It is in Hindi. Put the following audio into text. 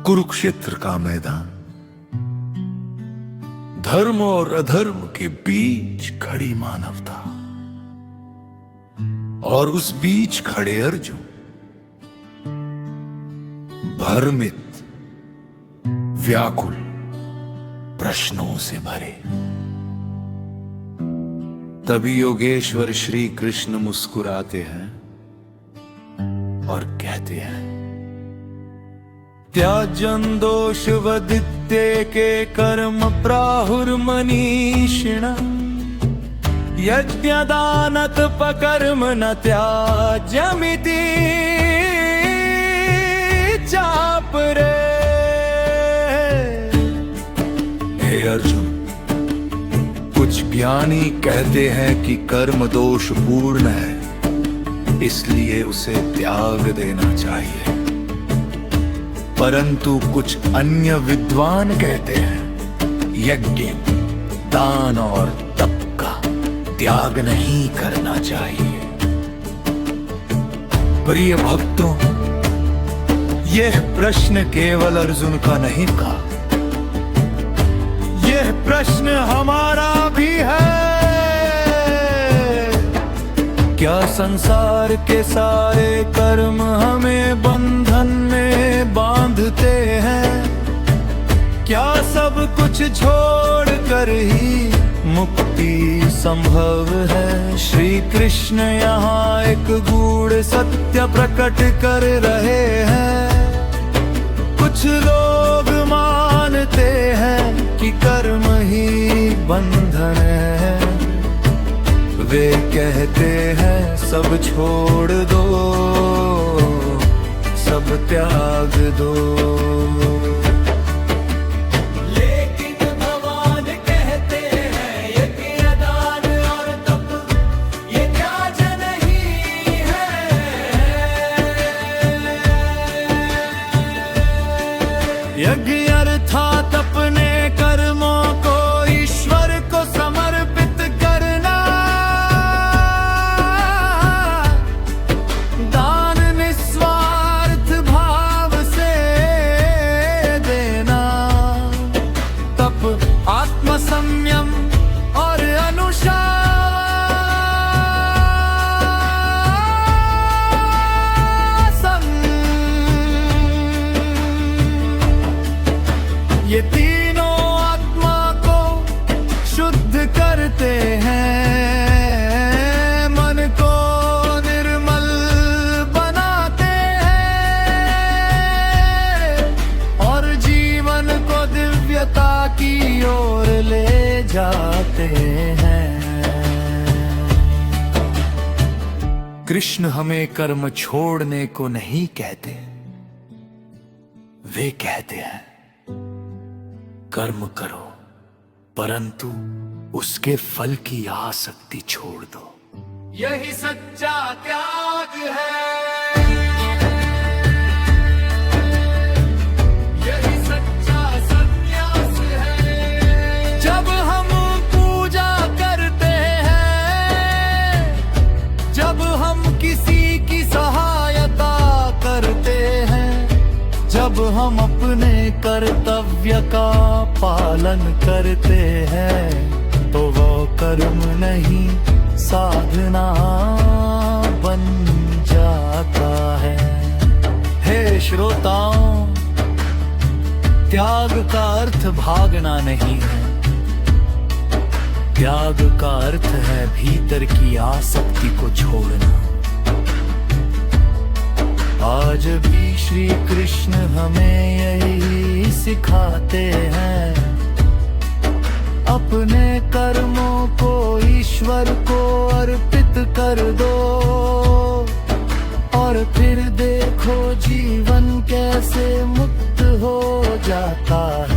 कुरुक्षेत्र का मैदान, धर्म और अधर्म के बीच खड़ी मानवता, और उस बीच खड़े अर्जुन, भ्रमित, व्याकुल, प्रश्नों से भरे। तभी योगेश्वर श्री कृष्ण मुस्कुराते हैं और कहते हैं, त्याजन दोष वदित्ते के कर्म प्राहुर्मनीषिण, यज्ञदानत पकर्म न त्याज्यमिति चापरे। हे अर्जुन, कुछ ज्ञानी कहते हैं कि कर्म दोष पूर्ण है, इसलिए उसे त्याग देना चाहिए, परंतु कुछ अन्य विद्वान कहते हैं यज्ञ, दान और तप का त्याग नहीं करना चाहिए। प्रिय भक्तों, यह प्रश्न केवल अर्जुन का नहीं था, यह प्रश्न हमारा भी है। क्या संसार के सारे कर्म हमें बंधन में बांधते हैं? क्या सब कुछ छोड़ कर ही मुक्ति संभव है? श्री कृष्ण यहाँ एक गूढ़ सत्य प्रकट कर रहे हैं। कुछ लोग मानते हैं कि कर्म ही बंधन है, वे कहते हैं सब छोड़ दो, सब त्याग दो। यज्ञ अर्थात अपने कर्मों को ईश्वर को समर्पित करना, दान निस्वार्थ भाव से देना, तप आत्मसंयम और अनुशासन, ये तीनों आत्मा को शुद्ध करते हैं, मन को निर्मल बनाते हैं और जीवन को दिव्यता की ओर ले जाते हैं। कृष्ण हमें कर्म छोड़ने को नहीं कहते, वे कहते हैं कर्म करो, परंतु उसके फल की आसक्ति छोड़ दो। यही सच्चा त्याग है, यही सच्चा संन्यास है। जब हम पूजा करते हैं, जब हम किसी की सहायता करते हैं, जब हम अपने कर्तव्य का पालन करते हैं, तो वो कर्म नहीं साधना बन जाता है। हे श्रोताओं, त्याग का अर्थ भागना नहीं है, त्याग का अर्थ है भीतर की आसक्ति को छोड़ना। आज भी श्री कृष्ण हमें यही सिखाते हैं, अपने कर्मों को ईश्वर को अर्पित कर दो, और फिर देखो जीवन कैसे मुक्त हो जाता है।